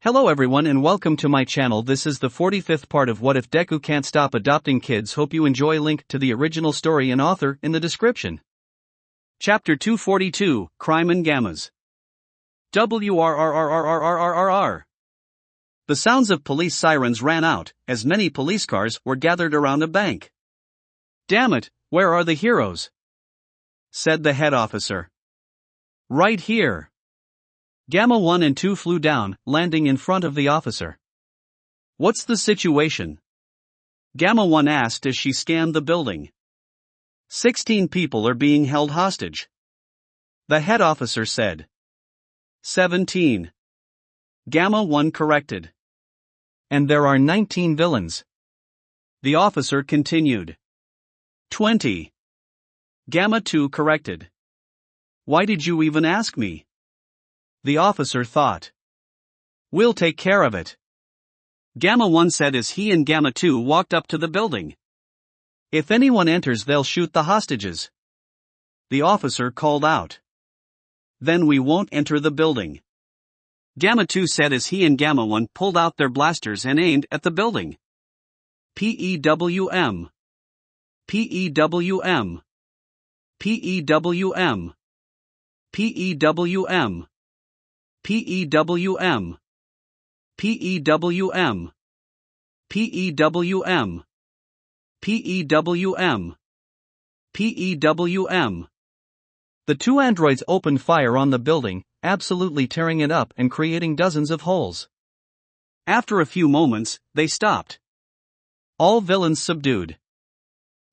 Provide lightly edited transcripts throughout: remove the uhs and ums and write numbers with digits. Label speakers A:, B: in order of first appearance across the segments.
A: Hello everyone and welcome to my channel. This is the 45th part of What If Deku Can't Stop Adopting Kids. Hope you enjoy. Link to the original story and author in the description. Chapter 242, Crime and Gammas. WRRRRRRRRR. The sounds of police sirens ran out, as many police cars were gathered around a bank. "Damn it, where are the heroes?" said the head officer. "Right here." Gamma 1 and 2 flew down, landing in front of the officer. "What's the situation?" Gamma 1 asked as she scanned the building. 16 people are being held hostage," the head officer said. 17. Gamma 1 corrected. "And there are 19 villains," the officer continued. 20. Gamma 2 corrected. "Why did you even ask me?" the officer thought. "We'll take care of it," Gamma 1 said as he and Gamma 2 walked up to the building. "If anyone enters, they'll shoot the hostages," the officer called out. "Then we won't enter the building," Gamma 2 said as he and Gamma 1 pulled out their blasters and aimed at the building. PEWM. PEWM. PEWM. PEWM. PEWM. PEWM. PEWM. PEWM. PEWM. The two androids opened fire on the building, absolutely tearing it up and creating dozens of holes. After a few moments, they stopped. "All villains subdued,"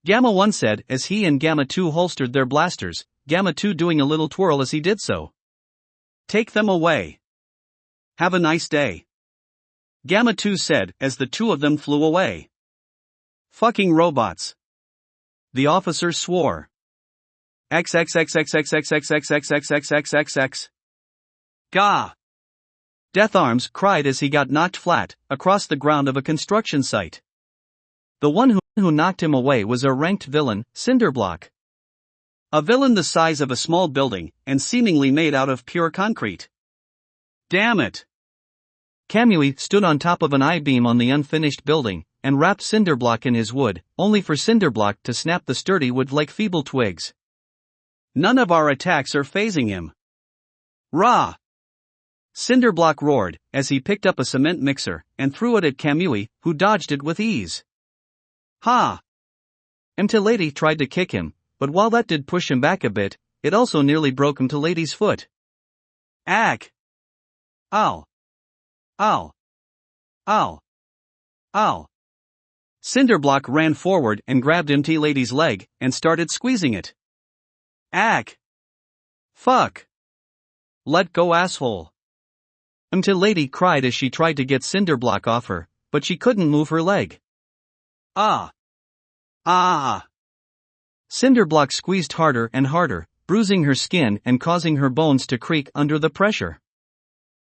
A: Gamma 1 said as he and Gamma 2 holstered their blasters, Gamma 2 doing a little twirl as he did so. "Take them away. Have a nice day," Gamma 2 said as the two of them flew away. "Fucking robots," the officer swore. XXXXXXXXXXXXXXX. Gah! Death Arms cried as he got knocked flat across the ground of a construction site. The one who knocked him away was a ranked villain, Cinderblock. A villain the size of a small building, and seemingly made out of pure concrete. "Damn it!" Kamui stood on top of an I-beam on the unfinished building, and wrapped Cinderblock in his wood, only for Cinderblock to snap the sturdy wood like feeble twigs. "None of our attacks are phasing him." "Rah!" Cinderblock roared, as he picked up a cement mixer, and threw it at Kamui, who dodged it with ease. "Ha!" Lady tried to kick him, but while that did push him back a bit, it also nearly broke Lady's foot. "Ack! Ow! Ow! Ow! Ow!" Cinderblock ran forward and grabbed Lady's leg, and started squeezing it. "Ack! Fuck! Let go, asshole!" Lady cried as she tried to get Cinderblock off her, but she couldn't move her leg. "Ah! Ah!" Cinderblock squeezed harder and harder, bruising her skin and causing her bones to creak under the pressure.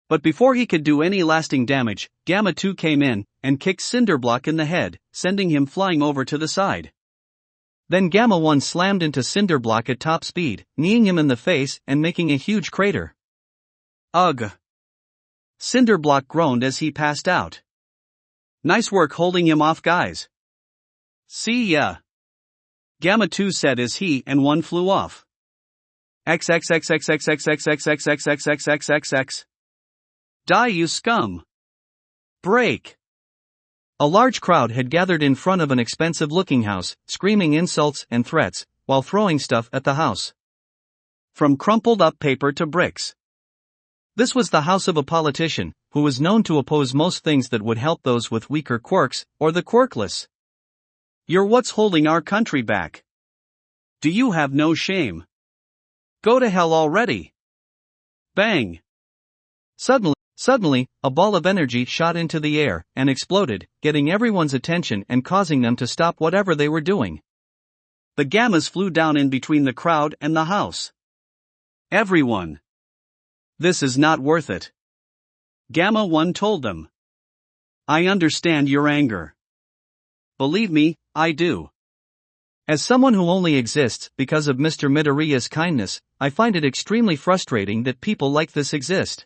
A: But before he could do any lasting damage, Gamma 2 came in and kicked Cinderblock in the head, sending him flying over to the side. Then Gamma 1 slammed into Cinderblock at top speed, kneeing him in the face and making a huge crater. "Ugh!" Cinderblock groaned as he passed out. "Nice work holding him off, guys. See ya," Gamma 2 said as he and 1 flew off. XXXXXXXXXXXXXXXXXX. Die, you scum! Break! A large crowd had gathered in front of an expensive-looking house, screaming insults and threats, while throwing stuff at the house. From crumpled-up paper to bricks. This was the house of a politician, who was known to oppose most things that would help those with weaker quirks, or the quirkless. "You're what's holding our country back. Do you have no shame? Go to hell already!" Bang! Suddenly, a ball of energy shot into the air and exploded, getting everyone's attention and causing them to stop whatever they were doing. The Gammas flew down in between the crowd and the house. "Everyone! This is not worth it," Gamma 1 told them. "I understand your anger. Believe me, I do. As someone who only exists because of Mr. Midoriya's kindness, I find it extremely frustrating that people like this exist.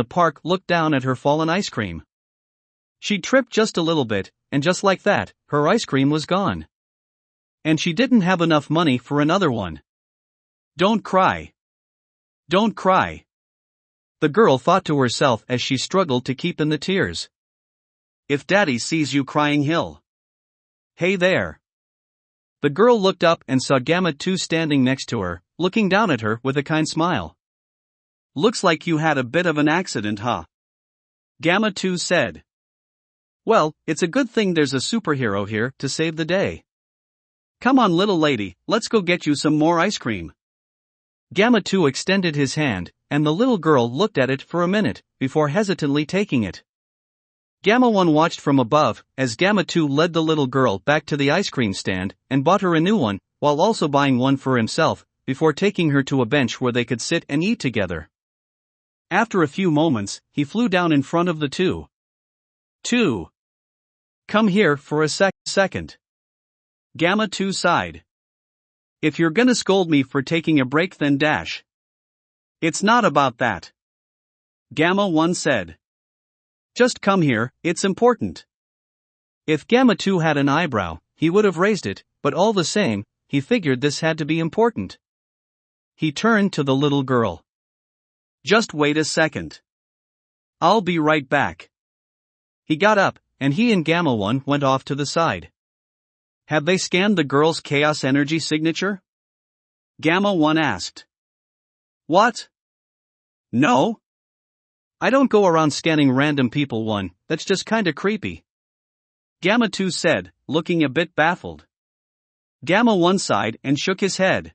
A: the park looked down at her fallen ice cream. She tripped just a little bit, and just like that, her ice cream was gone. And she didn't have enough money for another one. Don't cry. Don't cry. The girl thought to herself as she struggled to keep in the tears. If Daddy sees you crying, he'll. Hey there. The girl looked up and saw Gamma 2 standing next to her, looking down at her with a kind smile. Looks like you had a bit of an accident, huh? Gamma 2 said. Well, it's a good thing there's a superhero here to save the day. Come on, little lady, let's go get you some more ice cream. Gamma 2 extended his hand, and the little girl looked at it for a minute, before hesitantly taking it. Gamma 1 watched from above, as Gamma 2 led the little girl back to the ice cream stand, and bought her a new one, while also buying one for himself, before taking her to a bench where they could sit and eat together. After a few moments, he flew down in front of the two. Come here for a second. Gamma 2 sighed. If you're gonna scold me for taking a break, then dash. It's not about that. Gamma 1 said. Just come here, it's important. If Gamma 2 had an eyebrow, he would have raised it, but all the same, he figured this had to be important. He turned to the little girl. Just wait a second. I'll be right back. He got up, and he and Gamma 1 went off to the side. Have they scanned the girl's chaos energy signature? Gamma 1 asked. What? No? I don't go around scanning random people, one, that's just kinda creepy. Gamma 2 said, looking a bit baffled. Gamma 1 sighed and shook his head.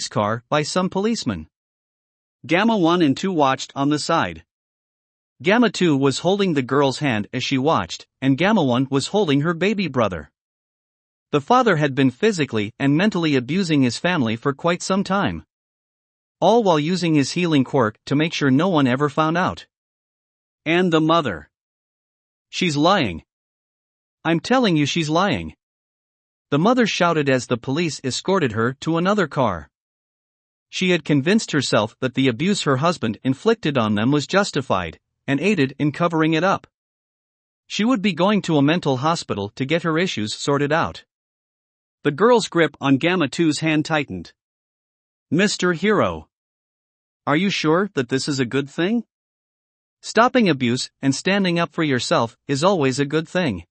A: police car by some policemen. Gamma 1 and 2 watched on the side. Gamma 2 was holding the girl's hand as she watched, and Gamma 1 was holding her baby brother. The father had been physically and mentally abusing his family for quite some time. All while using his healing quirk to make sure no one ever found out. And the mother. She's lying. I'm telling you, she's lying. The mother shouted as the police escorted her to another car. She had convinced herself that the abuse her husband inflicted on them was justified, and aided in covering it up. She would be going to a mental hospital to get her issues sorted out. The girl's grip on Gamma 2's hand tightened. Mr. Hero. Are you sure that this is a good thing? Stopping abuse and standing up for yourself is always a good thing.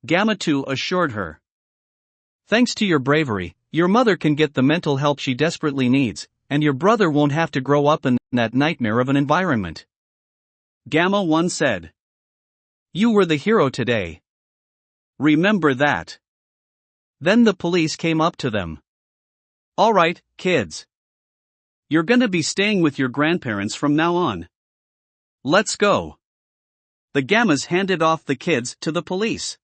A: Gamma 2 assured her. Thanks to your bravery, your mother can get the mental help she desperately needs, and your brother won't have to grow up in that nightmare of an environment. Gamma 1 said. You were the hero today. Remember that. Then the police came up to them. All right, kids. You're gonna be staying with your grandparents from now on. Let's go. The Gammas handed off the kids to the police.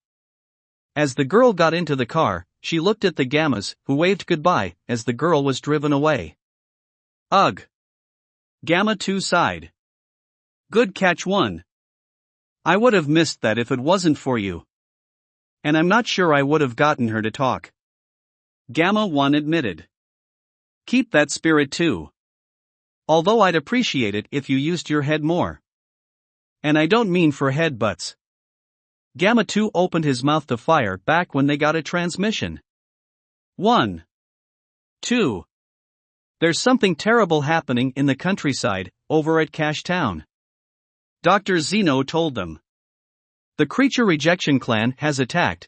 A: As the girl got into the car, she looked at the Gammas, who waved goodbye as the girl was driven away. Ugh. Gamma 2 sighed. Good catch 1. I would have missed that if it wasn't for you. And I'm not sure I would have gotten her to talk. Gamma 1 admitted. Keep that spirit too. Although I'd appreciate it if you used your head more. And I don't mean for headbutts. Gamma 2 opened his mouth to fire back when they got a transmission. 1. 2. There's something terrible happening in the countryside, over at Cash Town. Dr. Zeno told them. The creature rejection clan has attacked,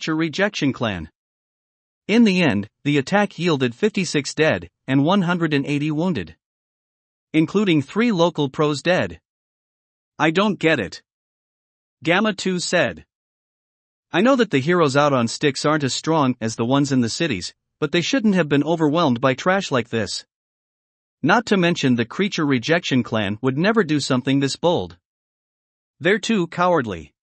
A: creature rejection clan. In the end, the attack yielded 56 dead, and 180 wounded. Including 3 local pros dead. I don't get it. Gamma 2 said. I know that the heroes out on Styx aren't as strong as the ones in the cities, but they shouldn't have been overwhelmed by trash like this. Not to mention the creature rejection clan would never do something this bold. They're too cowardly.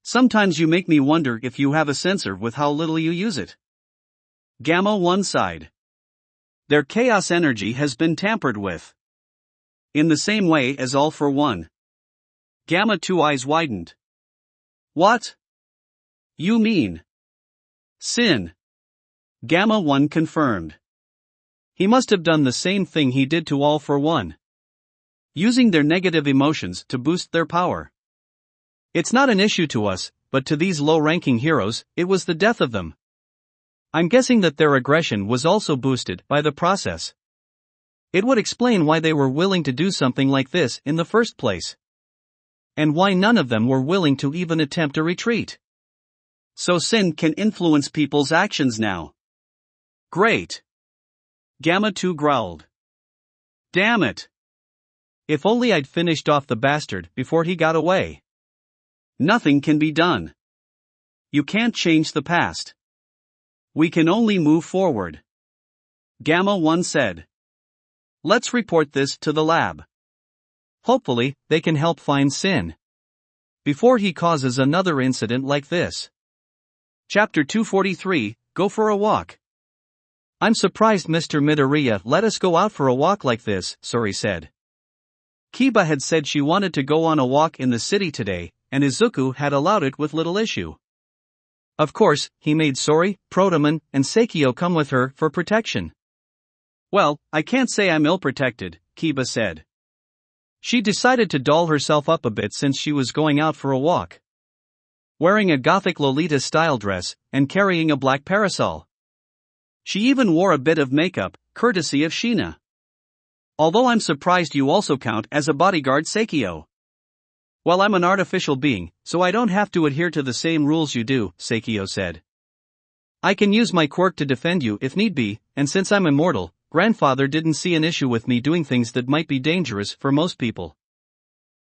A: Sometimes you make me wonder if you have a sensor with how little you use it. Gamma 1 sighed. Their chaos energy has been tampered with. In the same way as All for One. Gamma 2 eyes widened. What? You mean? Sin. Gamma 1 confirmed. He must have done the same thing he did to All for One. Using their negative emotions to boost their power. It's not an issue to us, but to these low-ranking heroes, it was the death of them. I'm guessing that their aggression was also boosted by the process. It would explain why they were willing to do something like this in the first place. And why none of them were willing to even attempt a retreat. So Sin can influence people's actions now. Great. Gamma 2 growled. Damn it. If only I'd finished off the bastard before he got away. Nothing can be done. You can't change the past. We can only move forward. Gamma 1 said. Let's report this to the lab. Hopefully, they can help find Sin before he causes another incident like this. Chapter 243, Go for a Walk. I'm surprised Mr. Midoriya let us go out for a walk like this, Suri said. Kiba had said she wanted to go on a walk in the city today, and Izuku had allowed it with little issue. Of course, he made Sori, Protomon, and Seikyo come with her for protection. Well, I can't say I'm ill-protected, Kiba said. She decided to doll herself up a bit since she was going out for a walk. Wearing a gothic Lolita-style dress, and carrying a black parasol. She even wore a bit of makeup, courtesy of Shina. Although I'm surprised you also count as a bodyguard, Seikyo. Well, I'm an artificial being, so I don't have to adhere to the same rules you do, Seikyo said. I can use my quirk to defend you if need be, and since I'm immortal, Grandfather didn't see an issue with me doing things that might be dangerous for most people.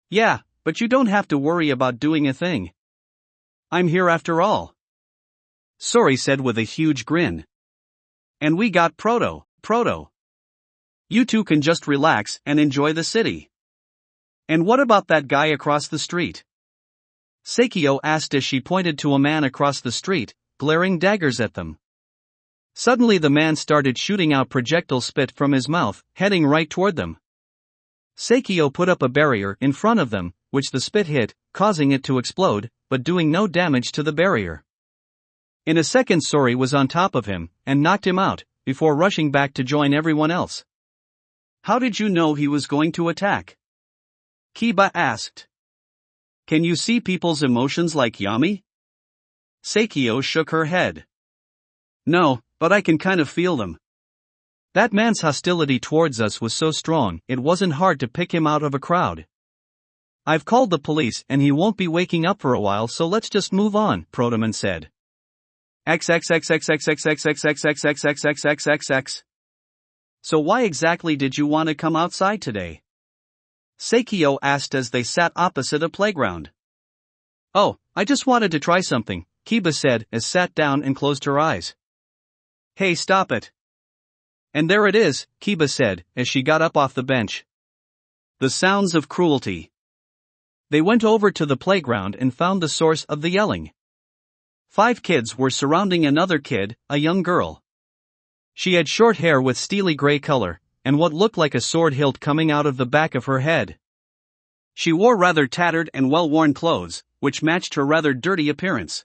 A: Yeah, but you don't have to worry about doing a thing. I'm here after all. Sori said with a huge grin. And we got Proto. You two can just relax and enjoy the city. And what about that guy across the street? Seikyo asked as she pointed to a man across the street, glaring daggers at them. Suddenly the man started shooting out projectile spit from his mouth, heading right toward them. Seikyo put up a barrier in front of them, which the spit hit, causing it to explode, but doing no damage to the barrier. In a second Sori was on top of him, and knocked him out, before rushing back to join everyone else. How did you know he was going to attack? Kiba asked. Can you see people's emotions like Yami? Seikyo shook her head. No, but I can kind of feel them. That man's hostility towards us was so strong, it wasn't hard to pick him out of a crowd. I've called the police and he won't be waking up for a while, so let's just move on, Protomon said. XXXXXXXXXXXXXXXXX. So why exactly did you want to come outside today? Seikyo asked as they sat opposite a playground. Oh, I just wanted to try something, Kiba said as sat down and closed her eyes. Hey, stop it. And there it is, Kiba said as she got up off the bench. The sounds of cruelty. They went over to the playground and found the source of the yelling. 5 kids were surrounding another kid, a young girl. She had short hair with steely gray color, and what looked like a sword hilt coming out of the back of her head. She wore rather tattered and well-worn clothes, which matched her rather dirty appearance.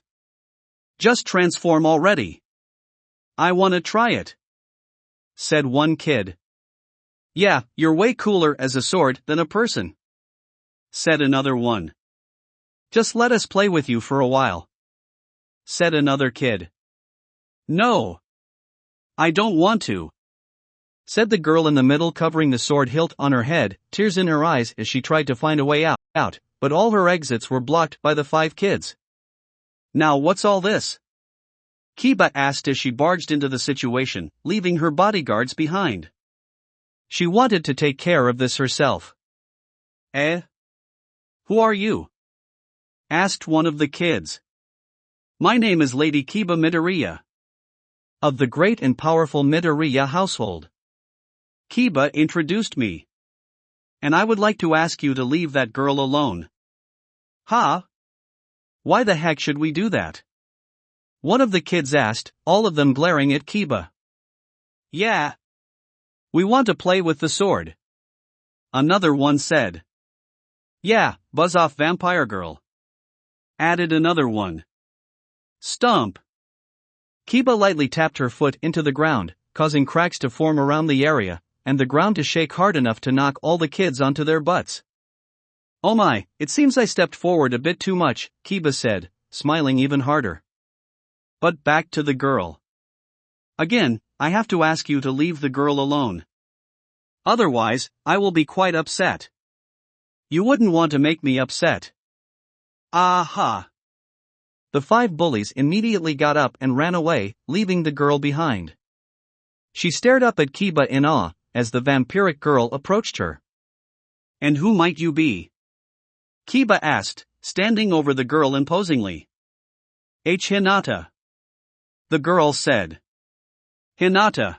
A: Just transform already. I wanna try it, said one kid. Yeah, you're way cooler as a sword than a person, said another one. Just let us play with you for a while, said another kid. No, I don't want to, said the girl in the middle covering the sword hilt on her head, tears in her eyes as she tried to find a way out, but all her exits were blocked by the 5 kids. Now what's all this? Kiba asked as she barged into the situation, leaving her bodyguards behind. She wanted to take care of this herself. Who are you? Asked one of the kids. My name is Lady Kiba Midoriya, of the great and powerful Midoriya household. Kiba introduced me. And I would like to ask you to leave that girl alone. Huh? Why the heck should we do that? One of the kids asked, all of them glaring at Kiba. Yeah. We want to play with the sword. Another one said. Yeah, buzz off vampire girl, added another one. Stomp. Kiba lightly tapped her foot into the ground, causing cracks to form around the area, and the ground to shake hard enough to knock all the kids onto their butts. Oh my, it seems I stepped forward a bit too much, Kiba said, smiling even harder. But back to the girl. Again, I have to ask you to leave the girl alone. Otherwise, I will be quite upset. You wouldn't want to make me upset. Aha! The 5 bullies immediately got up and ran away, leaving the girl behind. She stared up at Kiba in awe, as the vampiric girl approached her. And who might you be? Kiba asked, standing over the girl imposingly. Hinata. The girl said. Hinata.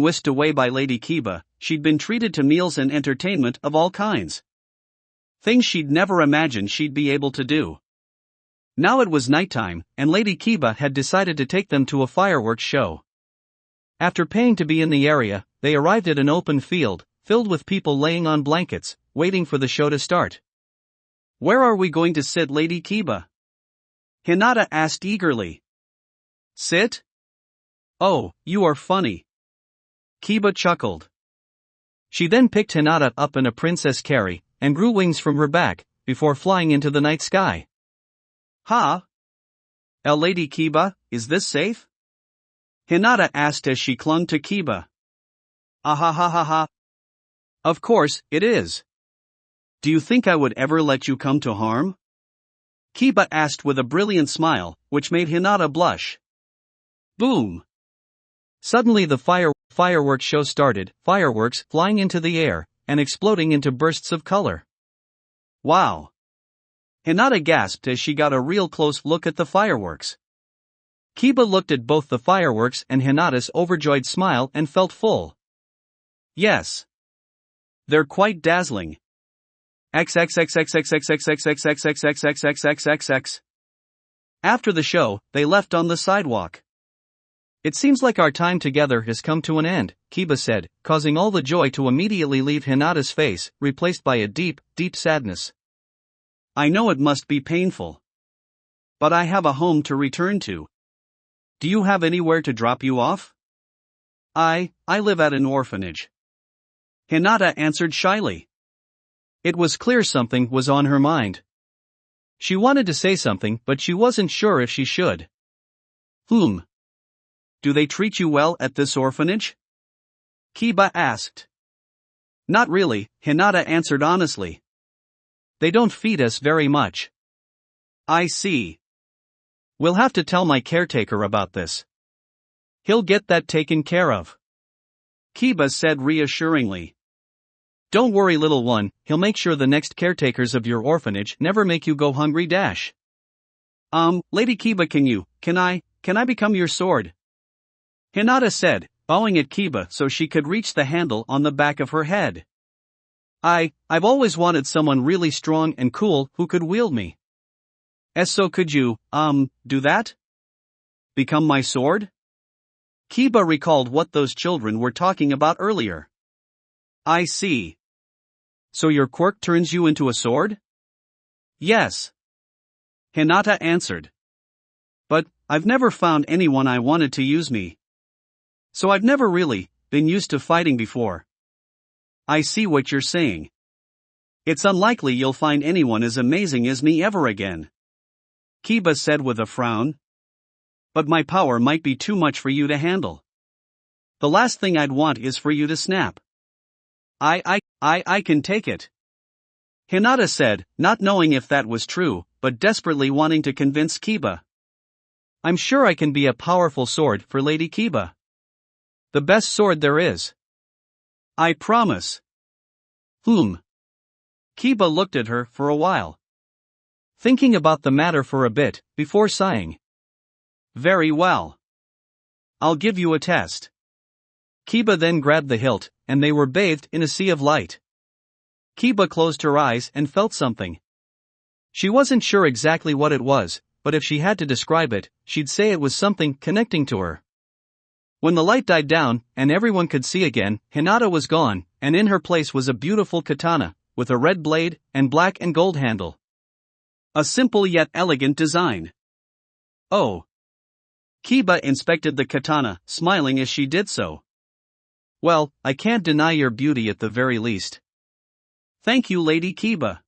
A: being whisked away by Lady Kiba, she'd been treated to meals and entertainment of all kinds. Things she'd never imagined she'd be able to do. Now it was nighttime, and Lady Kiba had decided to take them to a fireworks show. After paying to be in the area, they arrived at an open field, filled with people laying on blankets, waiting for the show to start. "Where are we going to sit, Lady Kiba?" Hinata asked eagerly. "Sit? Oh, you are funny." Kiba chuckled. She then picked Hinata up in a princess carry, and grew wings from her back, before flying into the night sky. "Ha? Lady Kiba, is this safe?" Hinata asked as she clung to Kiba. "Ah ha ha ha ha. Of course, it is. Do you think I would ever let you come to harm?" Kiba asked with a brilliant smile, which made Hinata blush. Boom! Suddenly the fireworks show started, fireworks flying into the air, and exploding into bursts of color. Wow! Hinata gasped as she got a real close look at the fireworks. Kiba looked at both the fireworks and Hinata's overjoyed smile and felt full. Yes. They're quite dazzling. XXXXXXXXXXXXXXXXXXX. After the show, they left on the sidewalk. "It seems like our time together has come to an end," Kiba said, causing all the joy to immediately leave Hinata's face, replaced by a deep, deep sadness. "I know it must be painful. But I have a home to return to. Do you have anywhere to drop you off?" I live at an orphanage." Hinata answered shyly. It was clear something was on her mind. She wanted to say something, but she wasn't sure if she should. Do they treat you well at this orphanage?" Kiba asked. "Not really," Hinata answered honestly. "They don't feed us very much." "I see. We'll have to tell my caretaker about this. He'll get that taken care of," Kiba said reassuringly. "Don't worry, little one, he'll make sure the next caretakers of your orphanage never make you go hungry. Lady Kiba, can I become your sword?" Hinata said, bowing at Kiba so she could reach the handle on the back of her head. I've always wanted someone really strong and cool who could wield me. So could you, do that? Become my sword? Kiba recalled what those children were talking about earlier. I see. So your quirk turns you into a sword? Yes. Hinata answered. But I've never found anyone I wanted to use me. So I've never really been used to fighting before. I see what you're saying. It's unlikely you'll find anyone as amazing as me ever again, Kiba said with a frown. But my power might be too much for you to handle. The last thing I'd want is for you to snap. I can take it, Hinata said, not knowing if that was true, but desperately wanting to convince Kiba. I'm sure I can be a powerful sword for Lady Kiba. The best sword there is. I promise. Kiba looked at her for a while, thinking about the matter for a bit, before sighing. Very well. I'll give you a test. Kiba then grabbed the hilt, and they were bathed in a sea of light. Kiba closed her eyes and felt something. She wasn't sure exactly what it was, but if she had to describe it, she'd say it was something connecting to her. When the light died down, and everyone could see again, Hinata was gone, and in her place was a beautiful katana, with a red blade, and black and gold handle. A simple yet elegant design. Oh. Kiba inspected the katana, smiling as she did so. Well, I can't deny your beauty at the very least. Thank you, Lady Kiba.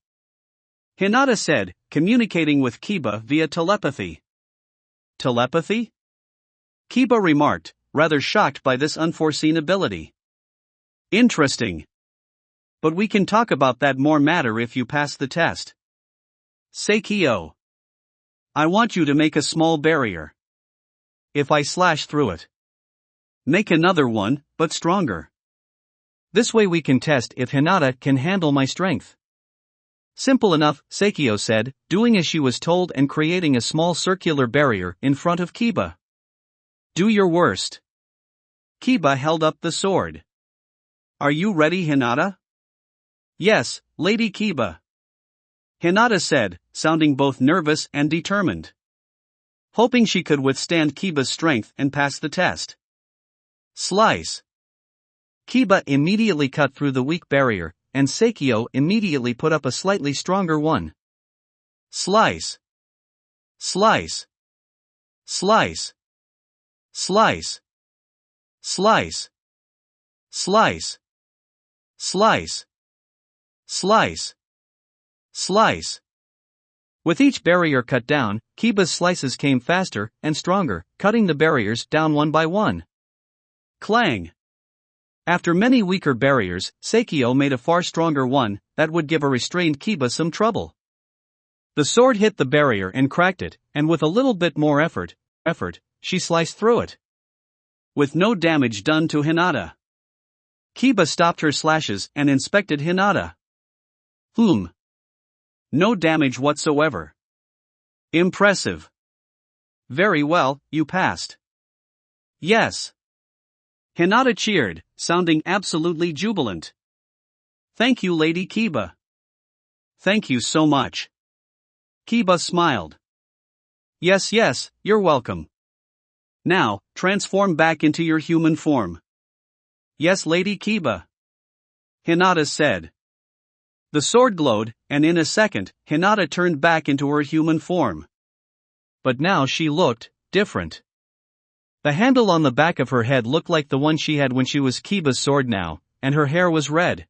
A: Hinata said, communicating with Kiba via telepathy. Telepathy? Kiba remarked, rather shocked by this unforeseen ability. Interesting. But we can talk about that more matter if you pass the test. Seikyo. I want you to make a small barrier. If I slash through it, make another one, but stronger. This way we can test if Hinata can handle my strength. Simple enough, Seikyo said, doing as she was told and creating a small circular barrier in front of Kiba. Do your worst. Kiba held up the sword. Are you ready, Hinata? Yes, Lady Kiba. Hinata said, sounding both nervous and determined. Hoping she could withstand Kiba's strength and pass the test. Slice. Kiba immediately cut through the weak barrier, and Seikyo immediately put up a slightly stronger one. Slice. Slice. Slice. Slice. Slice. Slice. Slice. Slice. Slice. With each barrier cut down, Kiba's slices came faster and stronger, cutting the barriers down one by one. Clang! After many weaker barriers, Seikyo made a far stronger one that would give a restrained Kiba some trouble. The sword hit the barrier and cracked it, and with a little bit more effort, she sliced through it. With no damage done to Hinata. Kiba stopped her slashes and inspected Hinata. No damage whatsoever. Impressive. Very well, you passed. Yes. Hinata cheered, sounding absolutely jubilant. Thank you, Lady Kiba. Thank you so much. Kiba smiled. Yes, you're welcome. Now, transform back into your human form. Yes, Lady Kiba. Hinata said. The sword glowed, and in a second, Hinata turned back into her human form. But now she looked different. The handle on the back of her head looked like the one she had when she was Kiba's sword now, and her hair was red.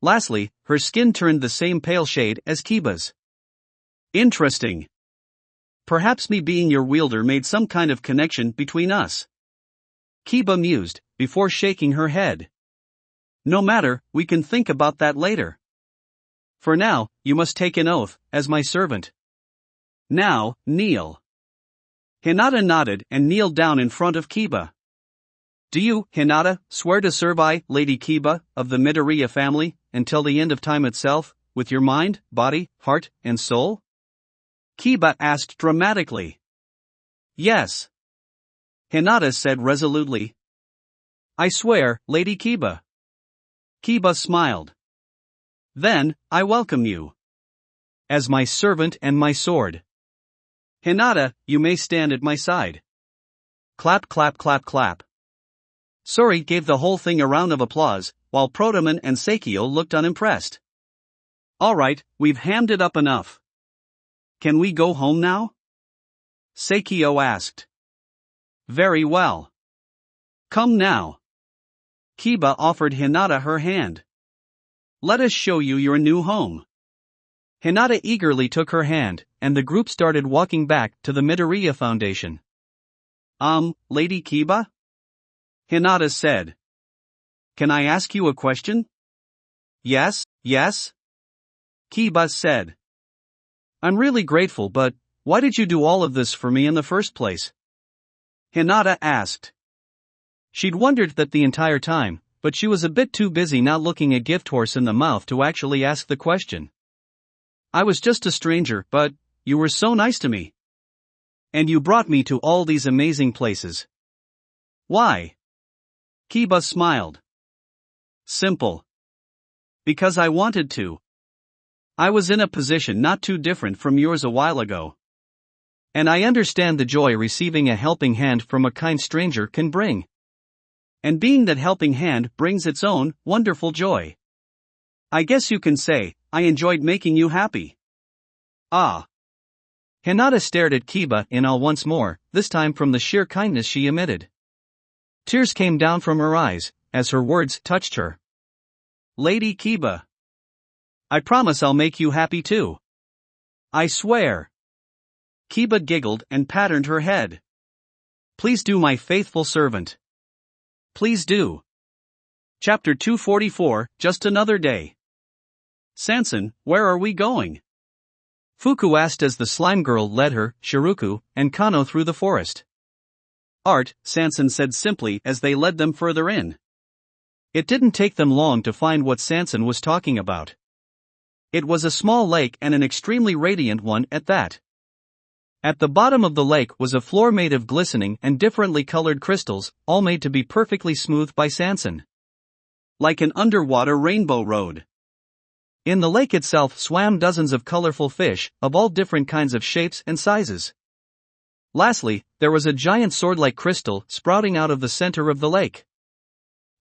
A: Lastly, her skin turned the same pale shade as Kiba's. Interesting. Perhaps me being your wielder made some kind of connection between us. Kiba mused, before shaking her head. No matter, we can think about that later. For now, you must take an oath, as my servant. Now, kneel. Hinata nodded and kneeled down in front of Kiba. Do you, Hinata, swear to serve I, Lady Kiba, of the Midoriya family, until the end of time itself, with your mind, body, heart, and soul? Kiba asked dramatically. Yes. Hinata said resolutely. I swear, Lady Kiba. Kiba smiled. Then, I welcome you. As my servant and my sword. Hinata, you may stand at my side. Clap clap clap clap. Suri gave the whole thing a round of applause, while Protoman and Seikyo looked unimpressed. Alright, we've hammed it up enough. Can we go home now? Seikyo asked. Very well. Come now. Kiba offered Hinata her hand. Let us show you your new home. Hinata eagerly took her hand, and the group started walking back to the Midoriya Foundation. Lady Kiba? Hinata said. Can I ask you a question? Yes. Kiba said. I'm really grateful, but why did you do all of this for me in the first place? Hinata asked. She'd wondered that the entire time, but she was a bit too busy not looking a gift horse in the mouth to actually ask the question. I was just a stranger, but you were so nice to me. And you brought me to all these amazing places. Why? Kiba smiled. Simple. Because I wanted to. I was in a position not too different from yours a while ago. And I understand the joy receiving a helping hand from a kind stranger can bring. And being that helping hand brings its own wonderful joy. I guess you can say, I enjoyed making you happy. Ah. Hinata stared at Kiba in awe once more, this time from the sheer kindness she emitted. Tears came down from her eyes, as her words touched her. Lady Kiba. I promise I'll make you happy too. I swear. Kiba giggled and patted her head. Please do, my faithful servant. Please do. Chapter 244, Just Another Day. Sansen, where are we going? Fuku asked as the slime girl led her, Shiruku, and Kano through the forest. Art, Sansen said simply as they led them further in. It didn't take them long to find what Sansen was talking about. It was a small lake and an extremely radiant one at that. At the bottom of the lake was a floor made of glistening and differently colored crystals, all made to be perfectly smooth by Sansen. Like an underwater rainbow road. In the lake itself swam dozens of colorful fish, of all different kinds of shapes and sizes. Lastly, there was a giant sword-like crystal sprouting out of the center of the lake.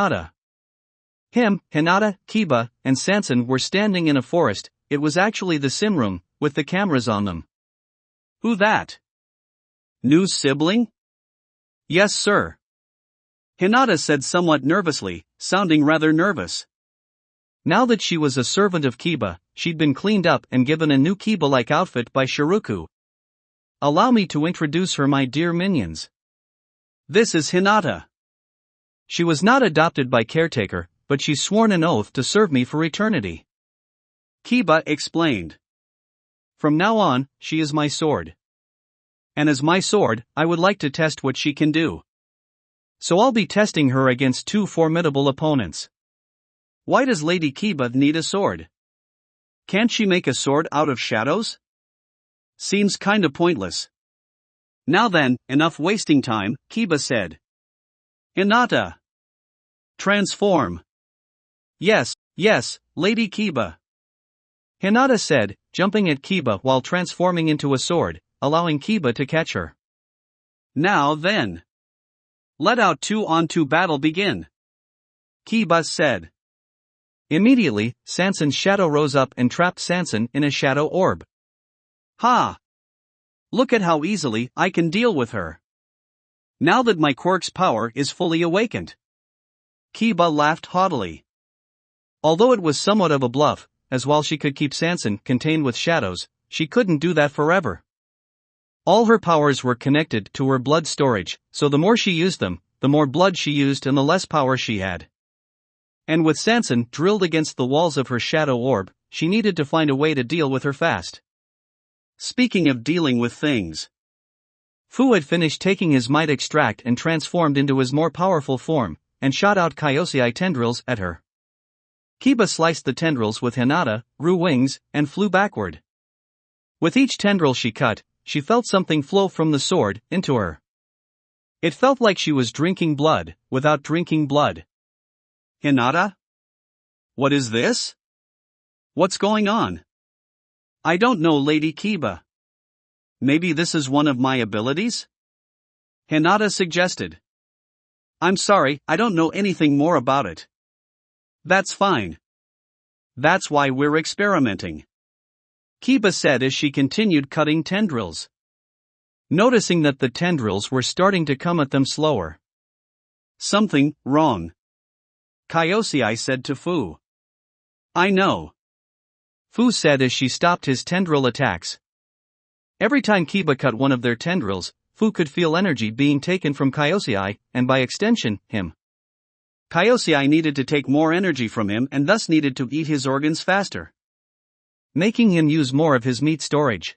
A: Hinata. Him, Hinata, Kiba, and Sanson were standing in a forest. It was actually the sim room, with the cameras on them. Who that? New sibling? Yes, sir. Hinata said somewhat nervously, sounding rather nervous. Now that she was a servant of Kiba, she'd been cleaned up and given a new Kiba-like outfit by Shiruku. Allow me to introduce her, my dear minions. This is Hinata. She was not adopted by caretaker, but she's sworn an oath to serve me for eternity. Kiba explained. From now on, she is my sword. And as my sword, I would like to test what she can do. So I'll be testing her against two formidable opponents. Why does Lady Kiba need a sword? Can't she make a sword out of shadows? Seems kinda pointless. Now then, enough wasting time, Kiba said. Hinata. Transform. Yes, Lady Kiba. Hinata said, jumping at Kiba while transforming into a sword, allowing Kiba to catch her. Now then. Let out 2-on-2 battle begin. Kiba said. Immediately, Sanson's shadow rose up and trapped Sanson in a shadow orb. Ha! Look at how easily I can deal with her. Now that my quirk's power is fully awakened. Kiba laughed haughtily. Although it was somewhat of a bluff, as while she could keep Sanson contained with shadows, she couldn't do that forever. All her powers were connected to her blood storage, so the more she used them, the more blood she used and the less power she had. And with Sanson drilled against the walls of her shadow orb, she needed to find a way to deal with her fast. Speaking of dealing with things. Fu had finished taking his might extract and transformed into his more powerful form, and shot out Kyosei tendrils at her. Kiba sliced the tendrils with Hinata, Ru wings, and flew backward. With each tendril she cut, she felt something flow from the sword into her. It felt like she was drinking blood, without drinking blood. Hinata? What is this? What's going on? I don't know, Lady Kiba. Maybe this is one of my abilities? Hinata suggested. I'm sorry, I don't know anything more about it. That's fine. That's why we're experimenting. Kiba said as she continued cutting tendrils. Noticing that the tendrils were starting to come at them slower. Something wrong. Kyosei said to Fu. I know. Fu said as she stopped his tendril attacks. Every time Kiba cut one of their tendrils, Fu could feel energy being taken from Kyosei, and by extension, him. Kyosei needed to take more energy from him and thus needed to eat his organs faster, making him use more of his meat storage.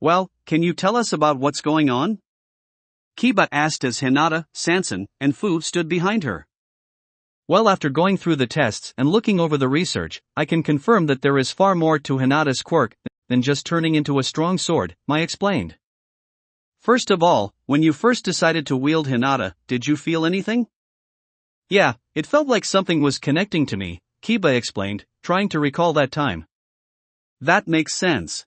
A: Well, can you tell us about what's going on? Kiba asked as Hinata, Sanson, and Fu stood behind her. Well, after going through the tests and looking over the research, I can confirm that there is far more to Hinata's quirk than just turning into a strong sword, Mai explained. First of all, when you first decided to wield Hinata, did you feel anything? Yeah, it felt like something was connecting to me, Kiba explained, trying to recall that time. That makes sense.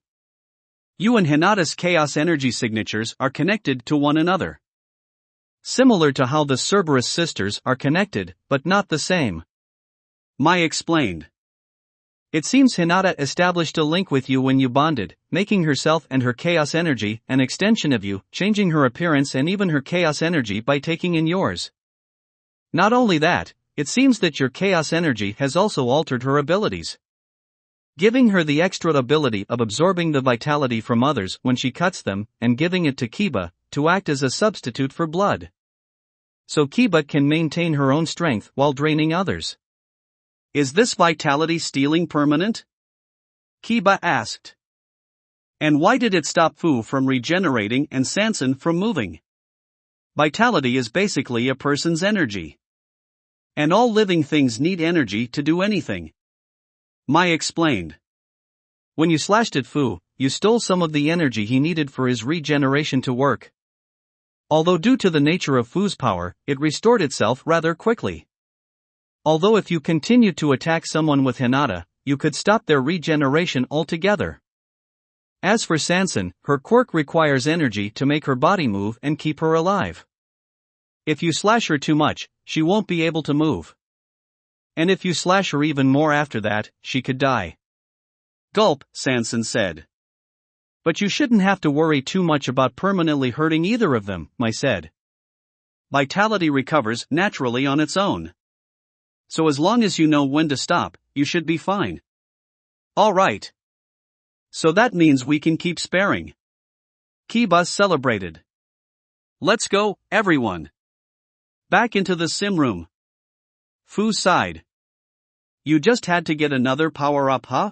A: You and Hinata's chaos energy signatures are connected to one another. Similar to how the Cerberus sisters are connected, but not the same. Mai explained. It seems Hinata established a link with you when you bonded, making herself and her chaos energy an extension of you, changing her appearance and even her chaos energy by taking in yours. Not only that, it seems that your chaos energy has also altered her abilities, giving her the extra ability of absorbing the vitality from others when she cuts them, and giving it to Kiba, to act as a substitute for blood. So Kiba can maintain her own strength while draining others. Is this vitality stealing permanent? Kiba asked. And why did it stop Fu from regenerating and Sanson from moving? Vitality is basically a person's energy. And all living things need energy to do anything. Mai explained. When you slashed at Fu, you stole some of the energy he needed for his regeneration to work. Although due to the nature of Fu's power, it restored itself rather quickly. Although if you continued to attack someone with Hinata, you could stop their regeneration altogether. As for Sanson, her quirk requires energy to make her body move and keep her alive. If you slash her too much, she won't be able to move. And if you slash her even more after that, she could die. Gulp, Sanson said. But you shouldn't have to worry too much about permanently hurting either of them, Mai said. Vitality recovers naturally on its own. So as long as you know when to stop, you should be fine. Alright. So that means we can keep sparring. Kiba celebrated. Let's go, everyone. Back into the sim room. Fu sighed. You just had to get another power-up, huh?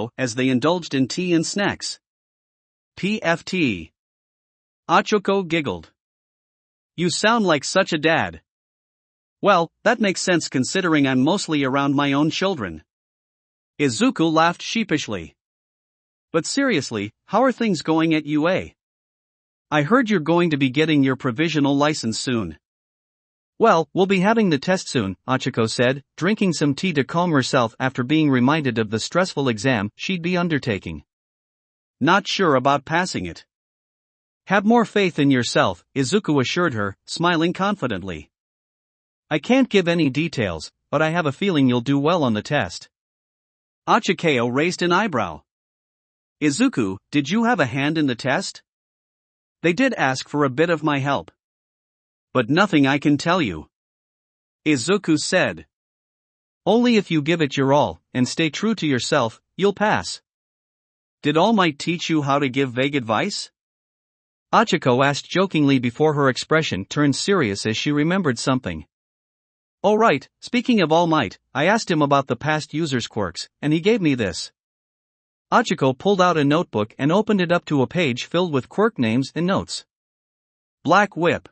A: Achiko as they indulged in tea and snacks. PFT. Achiko giggled. You sound like such a dad. Well, that makes sense considering I'm mostly around my own children. Izuku laughed sheepishly. But seriously, how are things going at UA? I heard you're going to be getting your provisional license soon. Well, we'll be having the test soon, Achiko said, drinking some tea to calm herself after being reminded of the stressful exam she'd be undertaking. Not sure about passing it. Have more faith in yourself, Izuku assured her, smiling confidently. I can't give any details, but I have a feeling you'll do well on the test. Achiko raised an eyebrow. Izuku, did you have a hand in the test? They did ask for a bit of my help. But nothing I can tell you. Izuku said. Only if you give it your all, and stay true to yourself, you'll pass. Did All Might teach you how to give vague advice? Achiko asked jokingly before her expression turned serious as she remembered something. Oh right, speaking of All Might, I asked him about the past user's quirks, and he gave me this. Achiko pulled out a notebook and opened it up to a page filled with quirk names and notes. Black Whip.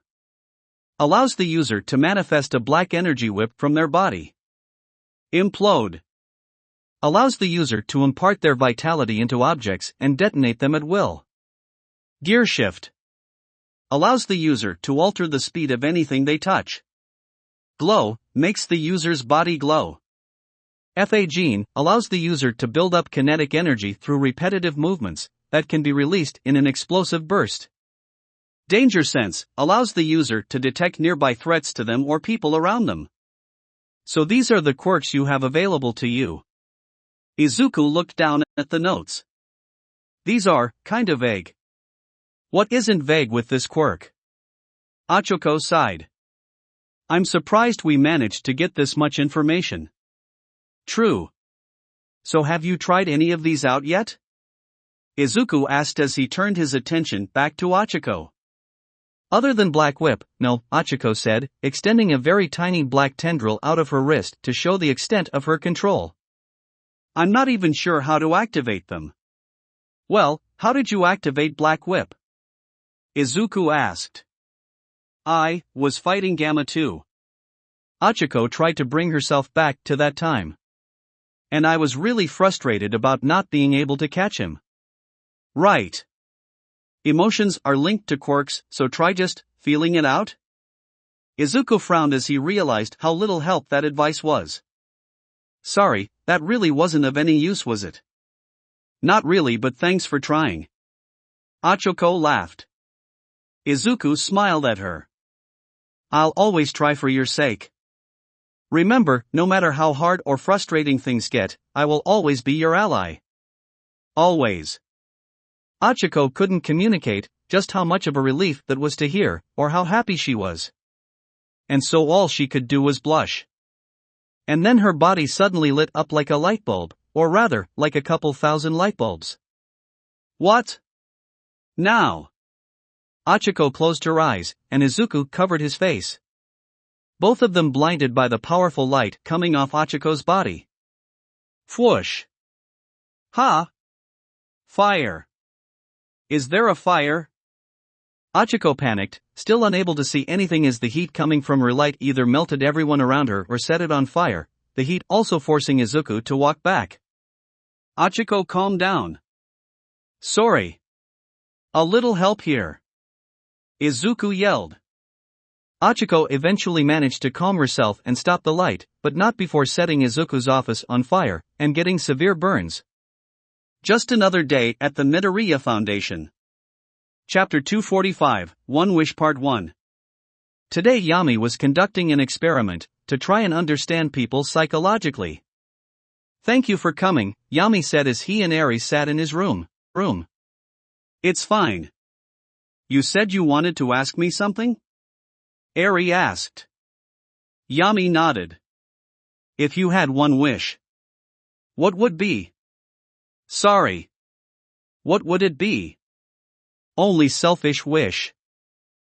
A: Allows the user to manifest a black energy whip from their body. Implode. Allows the user to impart their vitality into objects and detonate them at will. Gear Shift. Allows the user to alter the speed of anything they touch. Glow, makes the user's body glow. FA Gene, allows the user to build up kinetic energy through repetitive movements, that can be released in an explosive burst. Danger Sense, allows the user to detect nearby threats to them or people around them. So these are the quirks you have available to you. Izuku looked down at the notes. These are, kind of vague. What isn't vague with this quirk? Achiko sighed. I'm surprised we managed to get this much information. True. So have you tried any of these out yet? Izuku asked as he turned his attention back to Achiko. Other than Black Whip, no, Achiko said, extending a very tiny black tendril out of her wrist to show the extent of her control. I'm not even sure how to activate them. Well, how did you activate Black Whip? Izuku asked. I was fighting Gamma 2. Achiko tried to bring herself back to that time. And I was really frustrated about not being able to catch him. Right. Emotions are linked to quirks, so try just feeling it out? Izuku frowned as he realized how little help that advice was. Sorry, that really wasn't of any use, was it? Not really, but thanks for trying. Achiko laughed. Izuku smiled at her. I'll always try for your sake. Remember, no matter how hard or frustrating things get, I will always be your ally. Always. Achiko couldn't communicate just how much of a relief that was to hear, or how happy she was. And so all she could do was blush. And then her body suddenly lit up like a light bulb, or rather, like a couple thousand light bulbs. What? Now? Achiko closed her eyes, and Izuku covered his face. Both of them blinded by the powerful light coming off Achiko's body. Whoosh! Ha! Fire! Is there a fire? Achiko panicked, still unable to see anything as the heat coming from her light either melted everyone around her or set it on fire, the heat also forcing Izuku to walk back. Achiko calmed down. Sorry. A little help here. Izuku yelled. Achiko eventually managed to calm herself and stop the light, but not before setting Izuku's office on fire, and getting severe burns. Just another day at the Midoriya Foundation. Chapter 245, One Wish Part 1. Today Yami was conducting an experiment, to try and understand people psychologically. Thank you for coming, Yami said as he and Eri sat in his room. It's fine. You said you wanted to ask me something? Eri asked. Yami nodded. If you had one wish, what would be? Sorry. What would it be? Only selfish wish.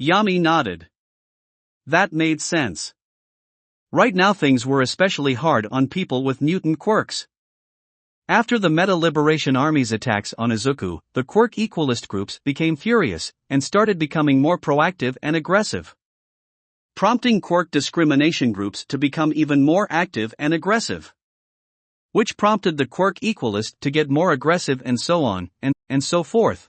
A: Yami nodded. That made sense. Right now things were especially hard on people with mutant quirks. After the Meta Liberation Army's attacks on Izuku, the quirk equalist groups became furious and started becoming more proactive and aggressive, prompting quirk discrimination groups to become even more active and aggressive, which prompted the quirk equalist to get more aggressive and so on, and so forth.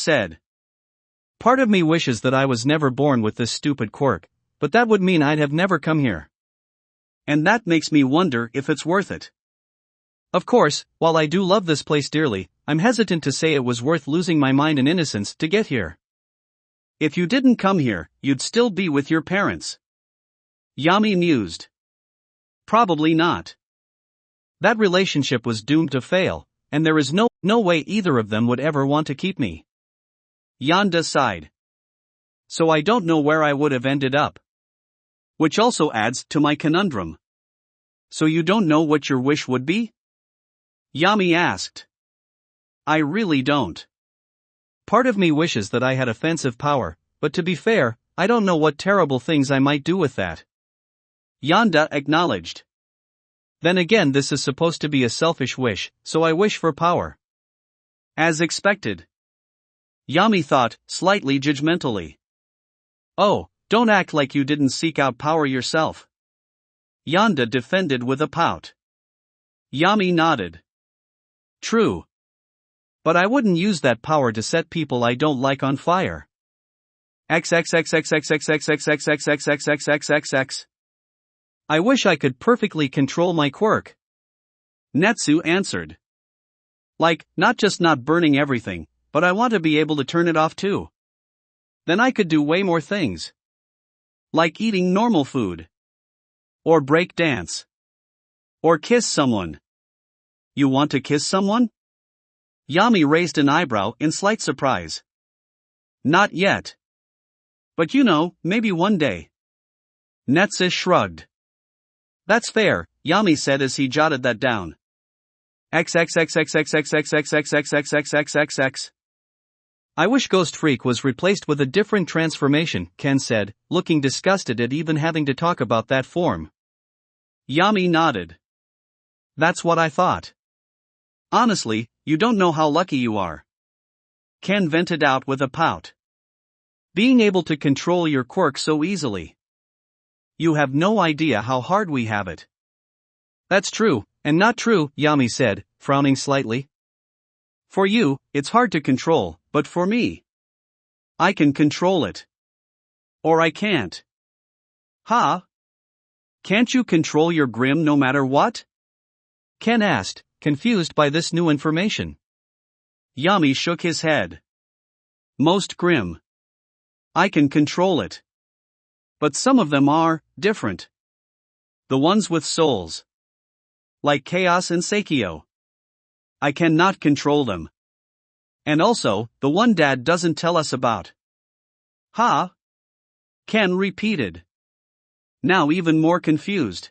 A: said. Part of me wishes that I was never born with this stupid quirk, but that would mean I'd have never come here. And that makes me wonder if it's worth it. Of course, while I do love this place dearly, I'm hesitant to say it was worth losing my mind and innocence to get here. If you didn't come here, you'd still be with your parents. Yami mused. Probably not. That relationship was doomed to fail, and there is no way either of them would ever want to keep me. Yanda sighed. So I don't know where I would have ended up. Which also adds to my conundrum. So you don't know what your wish would be? Yami asked. I really don't. Part of me wishes that I had offensive power, but to be fair, I don't know what terrible things I might do with that. Yanda acknowledged. Then again, this is supposed to be a selfish wish, so I wish for power. As expected. Yami thought, slightly judgmentally. Oh, don't act like you didn't seek out power yourself. Yanda defended with a pout. Yami nodded. True. But I wouldn't use that power to set people I don't like on fire. XXXXXXXXXXXXXXXXXX. I wish I could perfectly control my quirk. Netsu answered. Like, not just not burning everything, but I want to be able to turn it off too. Then I could do way more things. Like eating normal food. Or break dance. Or kiss someone. You want to kiss someone? Yami raised an eyebrow in slight surprise. Not yet. But you know, maybe one day. Netsu shrugged. That's fair, Yami said as he jotted that down. XXXXXXXXXXXXXXXXXXX. I wish Ghost Freak was replaced with a different transformation, Ken said, looking disgusted at even having to talk about that form. Yami nodded. That's what I thought. Honestly, you don't know how lucky you are. Ken vented out with a pout. Being able to control your quirk so easily. You have no idea how hard we have it. That's true, and not true, Yami said, frowning slightly. For you, it's hard to control, but for me, I can control it. Or I can't. Huh? Can't you control your grim no matter what? Ken asked, confused by this new information. Yami shook his head. Most grim. I can control it. But some of them are different. The ones with souls. Like Chaos and Seikyo. I cannot control them. And also, the one Dad doesn't tell us about. Huh? Ken repeated. Now even more confused.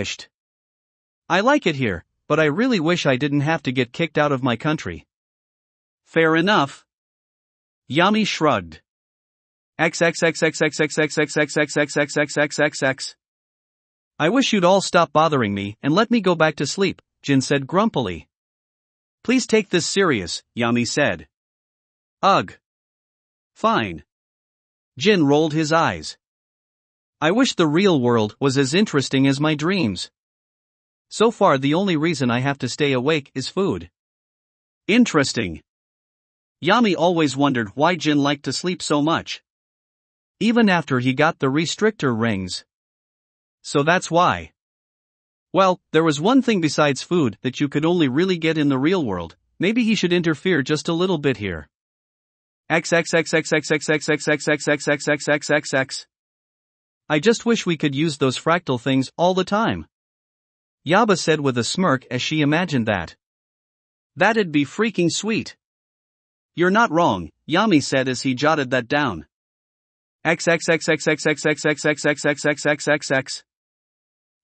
A: wished. I like it here, but I really wish I didn't have to get kicked out of my country. Fair enough. Yami shrugged. XXXXXXXXXXXXXXXXXX. I wish you'd all stop bothering me and let me go back to sleep, Jin said grumpily. Please take this serious, Yami said. Ugh. Fine. Jin rolled his eyes. I wish the real world was as interesting as my dreams. So far the only reason I have to stay awake is food. Interesting. Yami always wondered why Jin liked to sleep so much. Even after he got the restrictor rings. So that's why. Well, there was one thing besides food that you could only really get in the real world. Maybe he should interfere just a little bit here. XXXXXXXXXXXXXXXXXXX. I just wish we could use those fractal things all the time. Yaba said with a smirk as she imagined that. That'd be freaking sweet. You're not wrong, Yami said as he jotted that down. XXXXXXXXXXXXXXXXXX.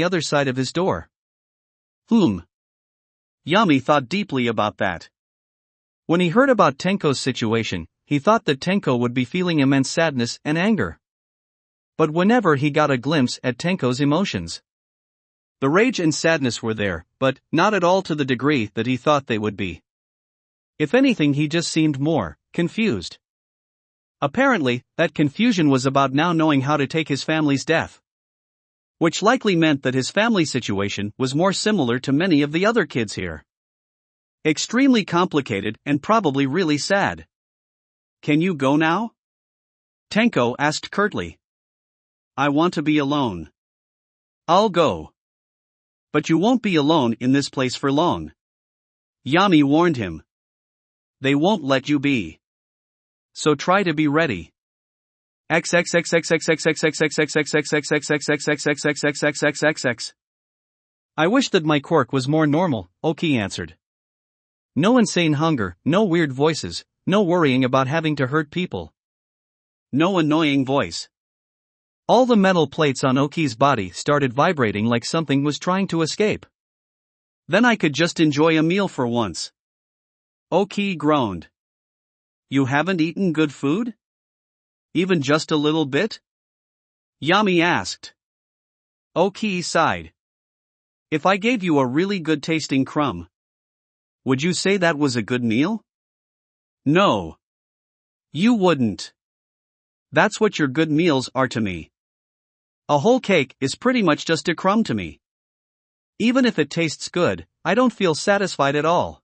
A: the other side of his door. Yami thought deeply about that. When he heard about Tenko's situation, he thought that Tenko would be feeling immense sadness and anger. But whenever he got a glimpse at Tenko's emotions, the rage and sadness were there, but not at all to the degree that he thought they would be. If anything, he just seemed more confused. Apparently, that confusion was about now knowing how to take his family's death. Which likely meant that his family situation was more similar to many of the other kids here. Extremely complicated and probably really sad. Can you go now? Tenko asked curtly. I want to be alone. I'll go. But you won't be alone in this place for long. Yami warned him. They won't let you be. So try to be ready. I wish that my quirk was more normal, Oki answered. No insane hunger, no weird voices, no worrying about having to hurt people. No annoying voice. All the metal plates on Oki's body started vibrating like something was trying to escape. Then I could just enjoy a meal for once. Oki groaned. You haven't eaten good food? Even just a little bit? Yami asked. Oki sighed. If I gave you a really good tasting crumb, would you say that was a good meal? No. You wouldn't. That's what your good meals are to me. A whole cake is pretty much just a crumb to me. Even if it tastes good, I don't feel satisfied at all.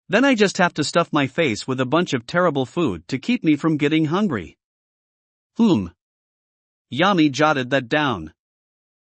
A: Then I just have to stuff my face with a bunch of terrible food to keep me from getting hungry. Yami jotted that down.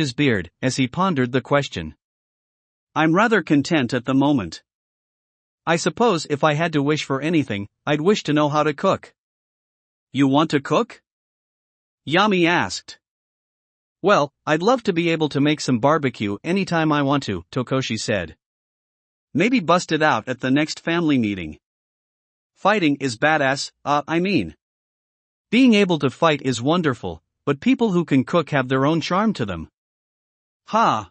A: his beard as he pondered the question. I'm rather content at the moment. I suppose if I had to wish for anything, I'd wish to know how to cook. You want to cook? Yami asked. Well, I'd love to be able to make some barbecue anytime I want to, Tokoshi said. Maybe bust it out at the next family meeting. Fighting is badass, being able to fight is wonderful, but people who can cook have their own charm to them. Ha!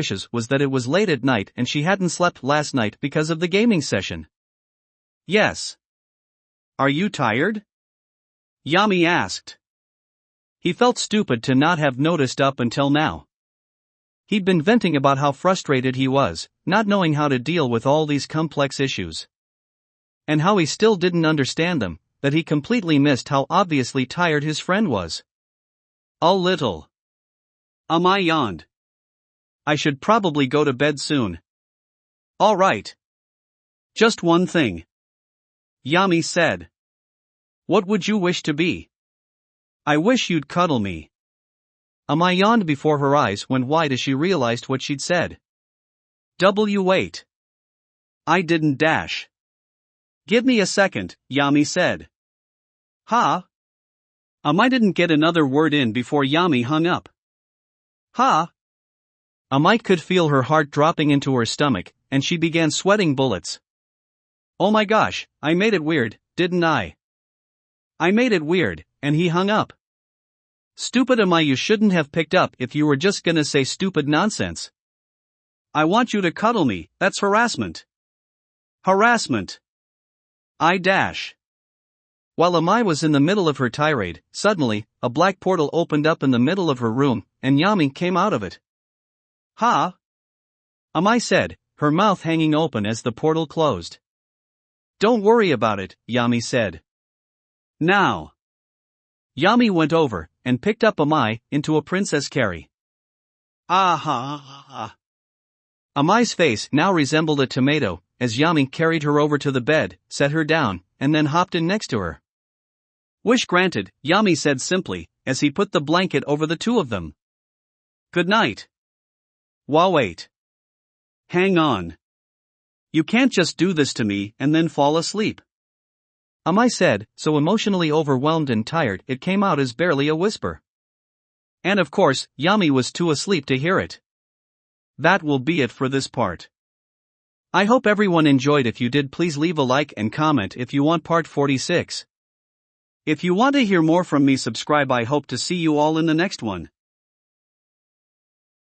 A: wishes was that it was late at night and she hadn't slept last night because of the gaming session. Yes. Are you tired? Yami asked. He felt stupid to not have noticed up until now. He'd been venting about how frustrated he was, not knowing how to deal with all these complex issues. And how he still didn't understand them, that he completely missed how obviously tired his friend was. A little. I yawned. I should probably go to bed soon. All right. Just one thing. Yami said. What would you wish to be? I wish you'd cuddle me. Amai yawned before her eyes went wide as she realized what she'd said. Wait. I didn't dash. Give me a second, Yami said. Ha? Amai didn't get another word in before Yami hung up. Ha? Amai could feel her heart dropping into her stomach, and she began sweating bullets. Oh my gosh, I made it weird, didn't I? I made it weird, and he hung up. Stupid Amai, you shouldn't have picked up if you were just gonna say stupid nonsense. I want you to cuddle me, that's harassment. Harassment. I dash. While Amai was in the middle of her tirade, suddenly, a black portal opened up in the middle of her room, and Yami came out of it. Ha? Amai said, her mouth hanging open as the portal closed. Don't worry about it, Yami said. Now. Yami went over, and picked up Amai, into a princess carry. Ah. Amai's face now resembled a tomato, as Yami carried her over to the bed, set her down, and then hopped in next to her. Wish granted, Yami said simply, as he put the blanket over the two of them. Good night. Wait. Hang on. You can't just do this to me and then fall asleep. Amai said, so emotionally overwhelmed and tired it came out as barely a whisper. And of course, Yami was too asleep to hear it. That will be it for this part. I hope everyone enjoyed. If you did, please leave a like and comment if you want part 46. If you want to hear more from me, subscribe. I hope to see you all in the next one.